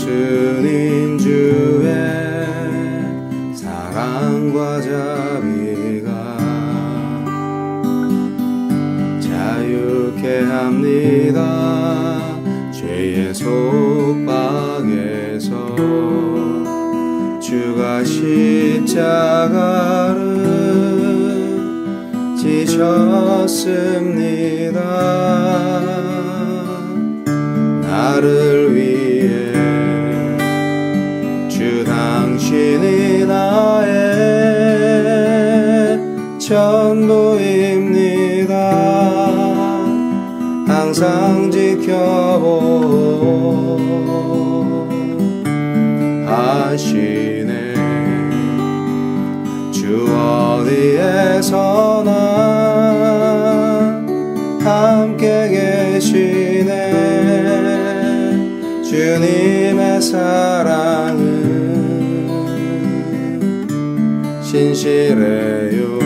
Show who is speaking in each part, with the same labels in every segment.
Speaker 1: 예수님 주의 사랑과 자비가 자유케 합니다. 죄의 속박에서 주가 십자가를 지셨습니다. 나를 위해 주 당신이 나의 전부입니다. 항상 지켜보 하시네. 주 어디에서나 함께 계시네. 주님의 사랑은 신실해요.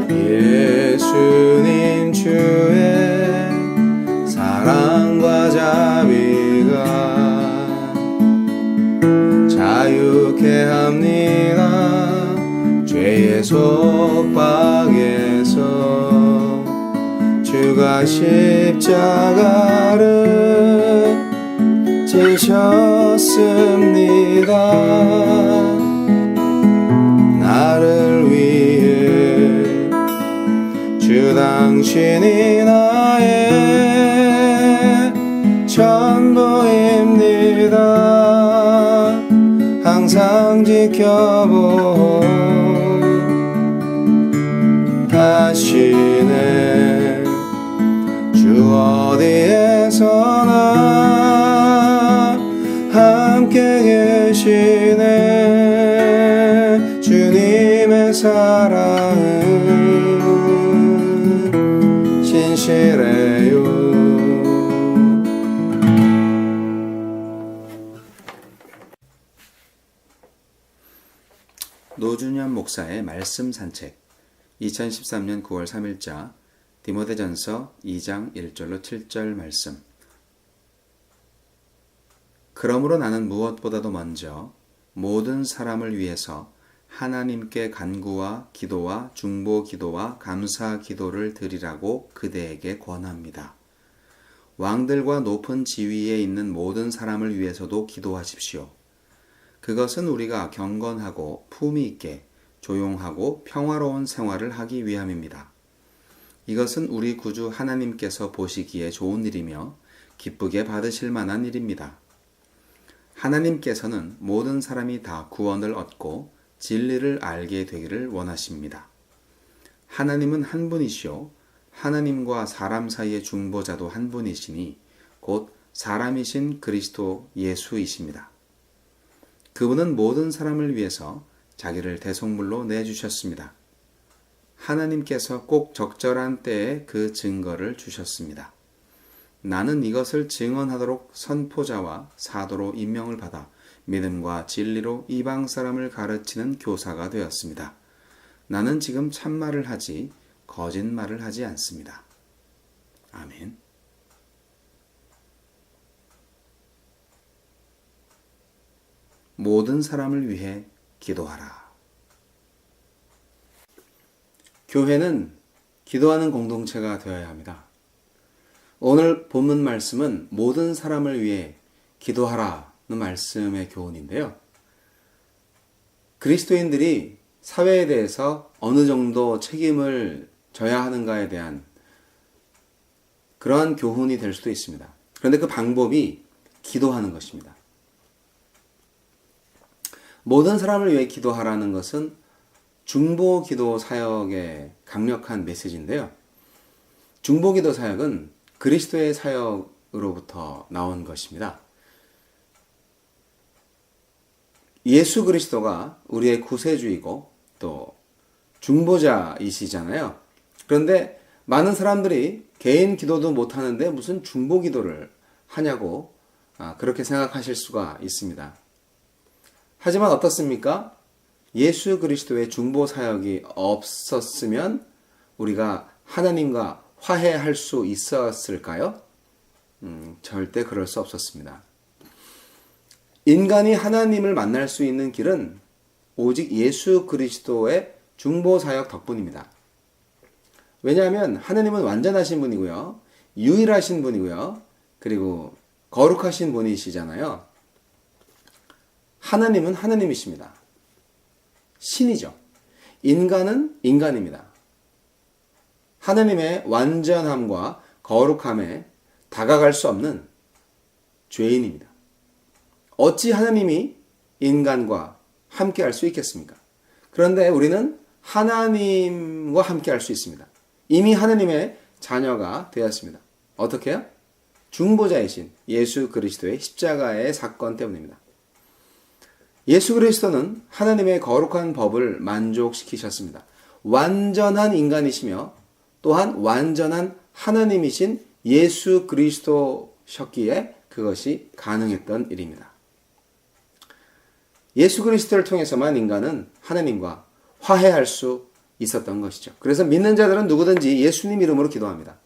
Speaker 1: 예수님 주의 사랑과 자비가 자유케 합니다. 죄의 속박에서 주가 십자가를 지셨습니다. 나를 위해 주 당신이 나의 전부입니다. 항상 지켜보 하시네. 주 어디에서나 함께 계시네. 주님의 사랑은 신실해요.
Speaker 2: 노준현 목사의 말씀 산책 2013년 9월 3일자 디모데전서 2장 1절로 7절 말씀. 그러므로 나는 무엇보다도 먼저 모든 사람을 위해서 하나님께 간구와 기도와 중보 기도와 감사 기도를 드리라고 그대에게 권합니다. 왕들과 높은 지위에 있는 모든 사람을 위해서도 기도하십시오. 그것은 우리가 경건하고 품위 있게 조용하고 평화로운 생활을 하기 위함입니다. 이것은 우리 구주 하나님께서 보시기에 좋은 일이며 기쁘게 받으실 만한 일입니다. 하나님께서는 모든 사람이 다 구원을 얻고 진리를 알게 되기를 원하십니다. 하나님은 한 분이시요 하나님과 사람 사이의 중보자도 한 분이시니 곧 사람이신 그리스도 예수이십니다. 그분은 모든 사람을 위해서 자기를 대속물로 내주셨습니다. 하나님께서 꼭 적절한 때에 그 증거를 주셨습니다. 나는 이것을 증언하도록 선포자와 사도로 임명을 받아 믿음과 진리로 이방 사람을 가르치는 교사가 되었습니다. 나는 지금 참말을 하지 거짓말을 하지 않습니다. 아멘. 모든 사람을 위해 기도하라. 교회는 기도하는 공동체가 되어야 합니다. 오늘 본문 말씀은 모든 사람을 위해 기도하라는 말씀의 교훈인데요. 그리스도인들이 사회에 대해서 어느 정도 책임을 져야 하는가에 대한 그러한 교훈이 될 수도 있습니다. 그런데 그 방법이 기도하는 것입니다. 모든 사람을 위해 기도하라는 것은 중보기도 사역의 강력한 메시지인데요. 중보기도 사역은 그리스도의 사역으로부터 나온 것입니다. 예수 그리스도가 우리의 구세주이고 또 중보자이시잖아요. 그런데 많은 사람들이 개인 기도도 못하는데 무슨 중보기도를 하냐고 그렇게 생각하실 수가 있습니다. 하지만 어떻습니까? 예수 그리스도의 중보 사역이 없었으면 우리가 하나님과 화해할 수 있었을까요? 절대 그럴 수 없었습니다. 인간이 하나님을 만날 수 있는 길은 오직 예수 그리스도의 중보사역 덕분입니다. 왜냐하면 하나님은 완전하신 분이고요. 유일하신 분이고요. 그리고 거룩하신 분이시잖아요. 하나님은 하나님이십니다. 신이죠. 인간은 인간입니다. 하나님의 완전함과 거룩함에 다가갈 수 없는 죄인입니다. 어찌 하나님이 인간과 함께 할 수 있겠습니까? 그런데 우리는 하나님과 함께 할 수 있습니다. 이미 하나님의 자녀가 되었습니다. 어떻게요? 중보자이신 예수 그리스도의 십자가의 사건 때문입니다. 예수 그리스도는 하나님의 거룩한 법을 만족시키셨습니다. 완전한 인간이시며 또한 완전한 하나님이신 예수 그리스도셨기에 그것이 가능했던 일입니다. 예수 그리스도를 통해서만 인간은 하나님과 화해할 수 있었던 것이죠. 그래서 믿는 자들은 누구든지 예수님 이름으로 기도합니다.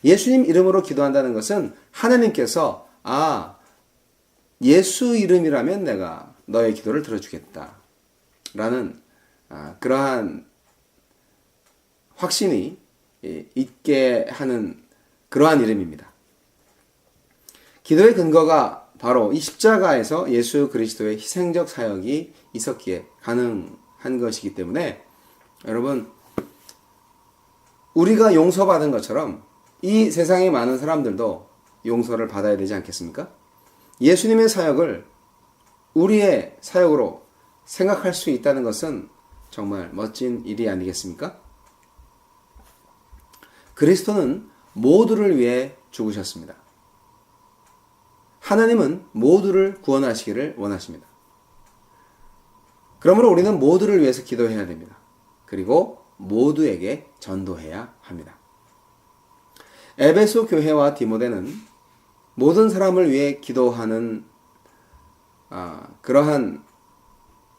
Speaker 2: 예수님 이름으로 기도한다는 것은 하나님께서 예수 이름이라면 내가 너의 기도를 들어주겠다 라는 그러한 확신이 있게 하는 그러한 이름입니다. 기도의 근거가 바로 이 십자가에서 예수 그리스도의 희생적 사역이 있었기에 가능한 것이기 때문에 여러분, 우리가 용서받은 것처럼 이 세상의 많은 사람들도 용서를 받아야 되지 않겠습니까? 예수님의 사역을 우리의 사역으로 생각할 수 있다는 것은 정말 멋진 일이 아니겠습니까? 그리스도는 모두를 위해 죽으셨습니다. 하나님은 모두를 구원하시기를 원하십니다. 그러므로 우리는 모두를 위해서 기도해야 됩니다. 그리고 모두에게 전도해야 합니다. 에베소 교회와 디모데는 모든 사람을 위해 기도하는 그러한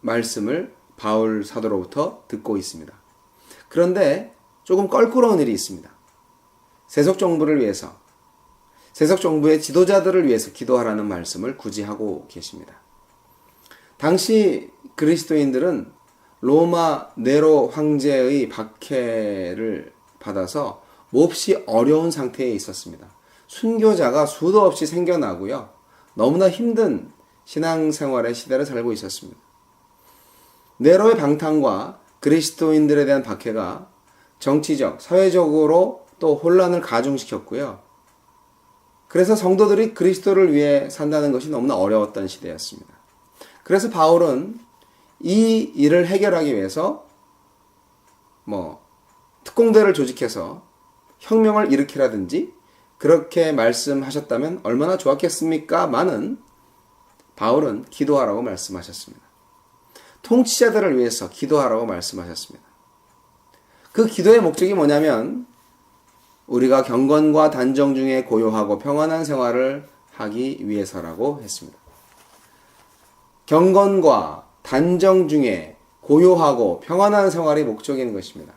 Speaker 2: 말씀을 바울 사도로부터 듣고 있습니다. 그런데 조금 껄끄러운 일이 있습니다. 세속 정부를 위해서, 세속 정부의 지도자들을 위해서 기도하라는 말씀을 굳이 하고 계십니다. 당시 그리스도인들은 로마 네로 황제의 박해를 받아서 몹시 어려운 상태에 있었습니다. 순교자가 수도 없이 생겨나고요. 너무나 힘든 신앙생활의 시대를 살고 있었습니다. 네로의 방탕과 그리스도인들에 대한 박해가 정치적, 사회적으로 또 혼란을 가중시켰고요. 그래서 성도들이 그리스도를 위해 산다는 것이 너무나 어려웠던 시대였습니다. 그래서 바울은 이 일을 해결하기 위해서 특공대를 조직해서 혁명을 일으키라든지 그렇게 말씀하셨다면 얼마나 좋았겠습니까? 많은 바울은 기도하라고 말씀하셨습니다. 통치자들을 위해서 기도하라고 말씀하셨습니다. 그 기도의 목적이 뭐냐면 우리가 경건과 단정 중에 고요하고 평안한 생활을 하기 위해서라고 했습니다. 경건과 단정 중에 고요하고 평안한 생활이 목적인 것입니다.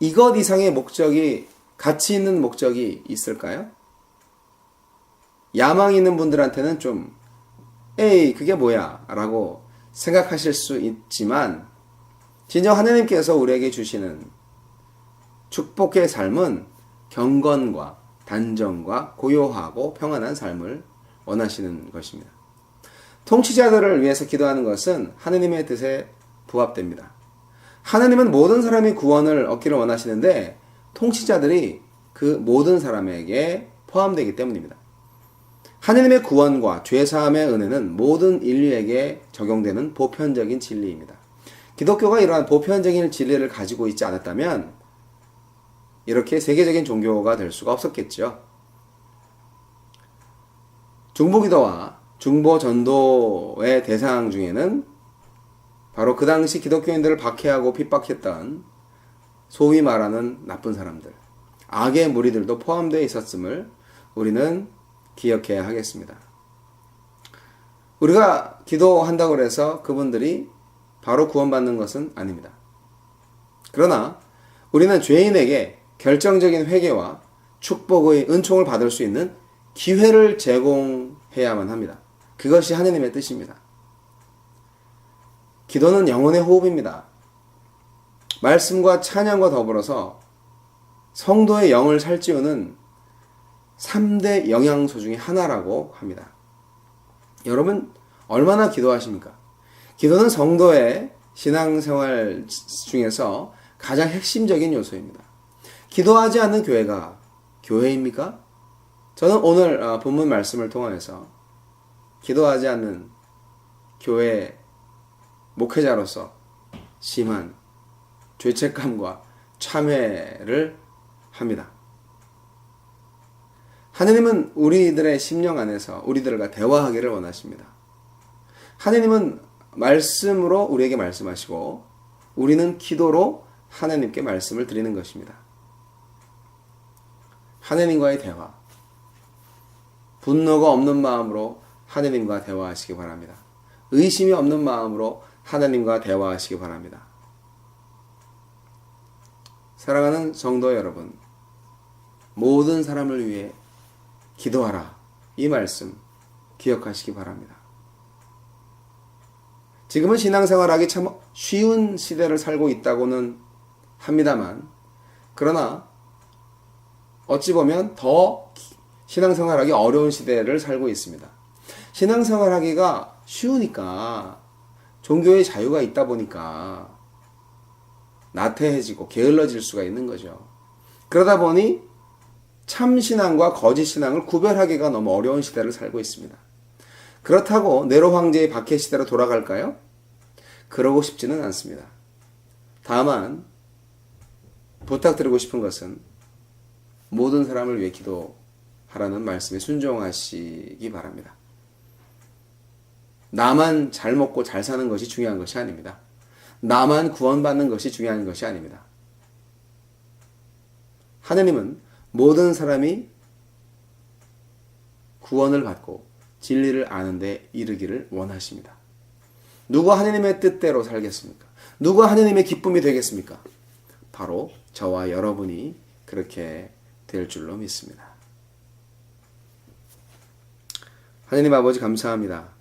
Speaker 2: 이것 이상의 목적이, 가치 있는 목적이 있을까요? 야망 있는 분들한테는 좀 에이 그게 뭐야 라고 생각하실 수 있지만 진정 하나님께서 우리에게 주시는 축복의 삶은 경건과 단정과 고요하고 평안한 삶을 원하시는 것입니다. 통치자들을 위해서 기도하는 것은 하나님의 뜻에 부합됩니다. 하나님은 모든 사람이 구원을 얻기를 원하시는데 통치자들이 그 모든 사람에게 포함되기 때문입니다. 하나님의 구원과 죄사함의 은혜는 모든 인류에게 적용되는 보편적인 진리입니다. 기독교가 이러한 보편적인 진리를 가지고 있지 않았다면 이렇게 세계적인 종교가 될 수가 없었겠죠. 중보기도와 중보전도의 대상 중에는 바로 그 당시 기독교인들을 박해하고 핍박했던 소위 말하는 나쁜 사람들, 악의 무리들도 포함되어 있었음을 우리는 기억해야 하겠습니다. 우리가 기도한다고 해서 그분들이 바로 구원받는 것은 아닙니다. 그러나
Speaker 1: 우리는 죄인에게 결정적인 회개와 축복의 은총을 받을 수 있는 기회를 제공해야만 합니다. 그것이 하느님의 뜻입니다. 기도는 영혼의 호흡입니다. 말씀과 찬양과 더불어서 성도의 영을 살찌우는 3대 영양소 중에 하나라고 합니다. 여러분 얼마나 기도하십니까? 기도는 성도의 신앙생활 중에서 가장 핵심적인 요소입니다. 기도하지 않는 교회가 교회입니까? 저는 오늘 본문 말씀을 통하여서 기도하지 않는 교회 목회자로서 심한 죄책감과 참회를 합니다. 하느님은 우리들의 심령 안에서 우리들과 대화하기를 원하십니다. 하느님은 말씀으로 우리에게 말씀하시고 우리는 기도로 하느님께 말씀을 드리는 것입니다. 하느님과의 대화, 분노가 없는 마음으로 하느님과 대화하시기 바랍니다. 의심이 없는 마음으로 하느님과 대화하시기 바랍니다. 사랑하는 성도 여러분, 모든 사람을 위해 기도하라. 이 말씀 기억하시기 바랍니다. 지금은 신앙생활하기 참 쉬운 시대를 살고 있다고는 합니다만, 그러나 어찌 보면 더 신앙생활하기 어려운 시대를 살고 있습니다. 신앙생활하기가 쉬우니까, 종교의 자유가 있다 보니까 나태해지고 게을러질 수가 있는 거죠. 그러다 보니 참신앙과 거짓신앙을 구별하기가 너무 어려운 시대를 살고 있습니다. 그렇다고 네로 황제의 박해 시대로 돌아갈까요? 그러고 싶지는 않습니다. 다만 부탁드리고 싶은 것은 모든 사람을 위해 기도하라는 말씀에 순종하시기 바랍니다. 나만 잘 먹고 잘 사는 것이 중요한 것이 아닙니다. 나만 구원받는 것이 중요한 것이 아닙니다. 하느님은 모든 사람이 구원을 받고 진리를 아는 데 이르기를 원하십니다. 누가 하느님의 뜻대로 살겠습니까? 누가 하느님의 기쁨이 되겠습니까? 바로 저와 여러분이 그렇게 될 줄로 믿습니다. 하느님 아버지 감사합니다.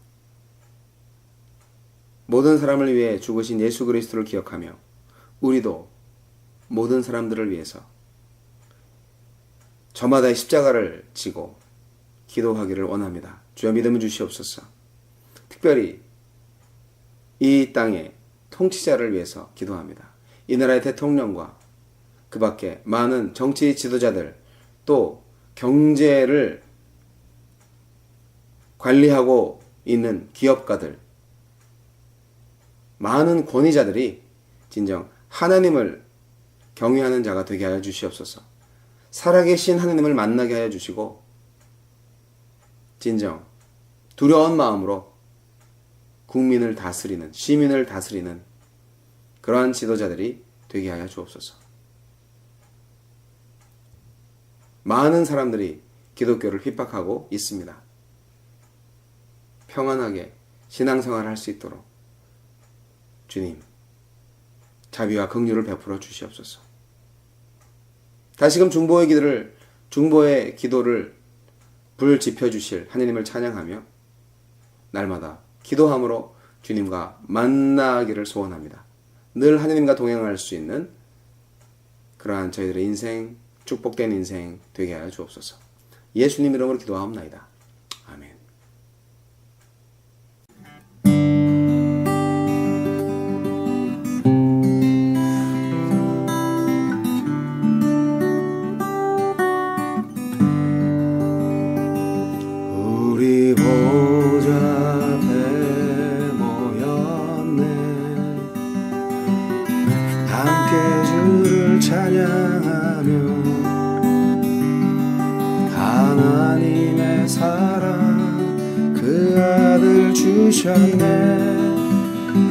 Speaker 1: 모든 사람을 위해 죽으신 예수 그리스도를 기억하며 우리도 모든 사람들을 위해서 저마다의 십자가를 지고 기도하기를 원합니다. 주여 믿음을 주시옵소서. 특별히 이 땅의 통치자를 위해서 기도합니다. 이 나라의 대통령과 그 밖에 많은 정치 지도자들, 또 경제를 관리하고 있는 기업가들, 많은 권위자들이 진정 하나님을 경외하는 자가 되게 하여 주시옵소서. 살아계신 하나님을 만나게 하여 주시고 진정 두려운 마음으로 국민을 다스리는, 시민을 다스리는 그러한 지도자들이 되게 하여 주옵소서. 많은 사람들이 기독교를 핍박하고 있습니다. 평안하게 신앙생활을 할 수 있도록 주님 자비와 긍휼을 베풀어 주시옵소서. 다시금 중보의 기도를 불지펴 주실 하느님을 찬양하며 날마다 기도함으로 주님과 만나기를 소원합니다. 늘 하느님과 동행할 수 있는 그러한 저희들의 인생, 축복된 인생 되게 하여 주옵소서. 예수님 이름으로 기도하옵나이다. 아멘. 우리 보좌 앞에 모였네. 함께 주를 찬양하며 하나님의 사랑 그 아들 주셨네.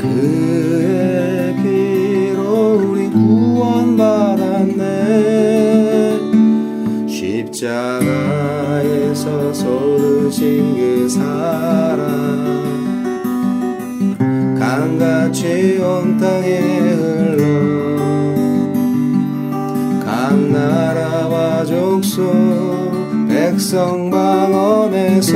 Speaker 1: 그의 피로 우리 구원받았네. 십자가에서 쏟으신 그 사랑 강같이 온 땅에 흘러
Speaker 2: 백성 방언에서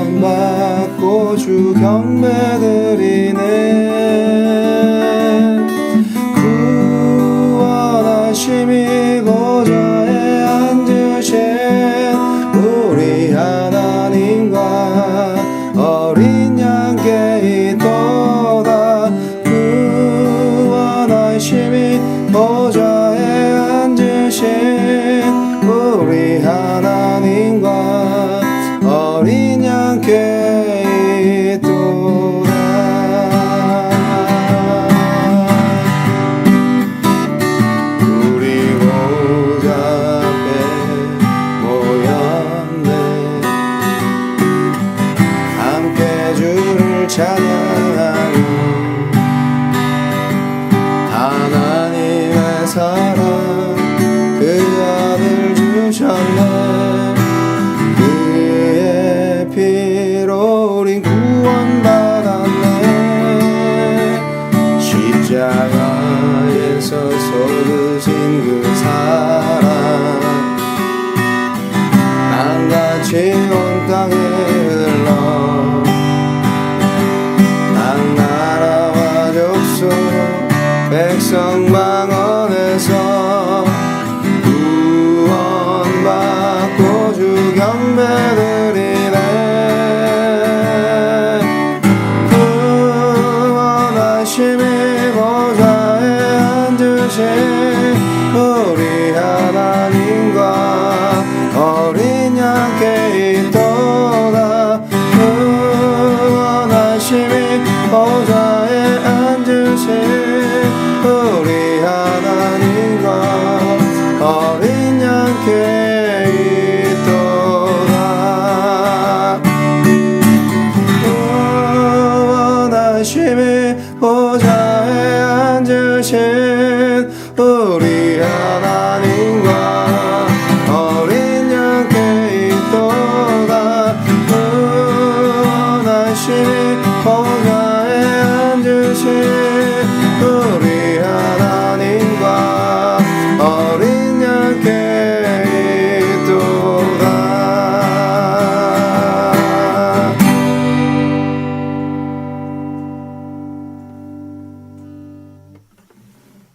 Speaker 2: 구원받고 주 경배드리네. 구원하심이 보좌에 앉으신 우리 하나님과 어린 양께 있도다. 구원하심이 보좌에 앉으신 우리 하나님과 어린 양께 있도다. 우리 보좌 앞에 모였네. 함께 주를 찬양하며 하나님의 사랑 그 아들 주셨네. 그의 피로 우린 구원받았네. 십자가에서 쏟으신 그 사랑 땅같이 온 땅에 흘러 각 나라와 족속 백성 방언에서 구원받고 주 경배드리네. 구원하심이 보좌에 앉으신 우리 하나님과 어린 양께 있도다. 구원하심이 보좌에 앉으신 우리 하나님과 어린 양께 있도다. 구원하심이 보좌에 앉으신